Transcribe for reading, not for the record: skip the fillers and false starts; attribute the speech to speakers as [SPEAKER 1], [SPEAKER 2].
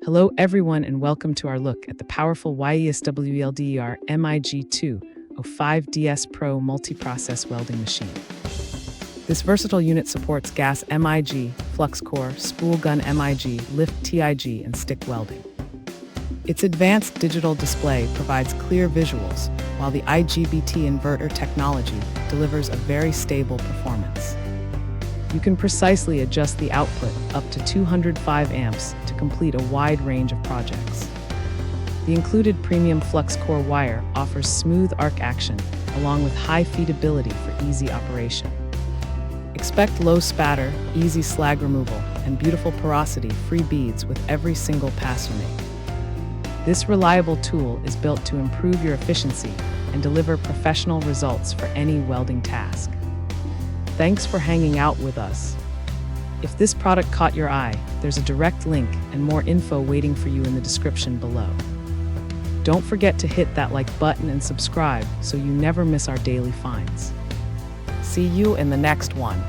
[SPEAKER 1] Hello everyone and welcome to our look at the powerful YesWelder MIG-205DS PRO multi-process welding machine. This versatile unit supports Gas MIG, Flux Core, Spool Gun MIG, Lift TIG, and stick welding. Its advanced digital display provides clear visuals, while the IGBT inverter technology delivers a very stable performance. You can precisely adjust the output up to 205 amps to complete a wide range of projects. The included premium Flux Core wire offers smooth arc action along with high feedability for easy operation. Expect low spatter, easy slag removal, and beautiful porosity-free beads with every single pass you make. This reliable tool is built to improve your efficiency and deliver professional results for any welding task. Thanks for hanging out with us. If this product caught your eye, there's a direct link and more info waiting for you in the description below. Don't forget to hit that like button and subscribe so you never miss our daily finds. See you in the next one.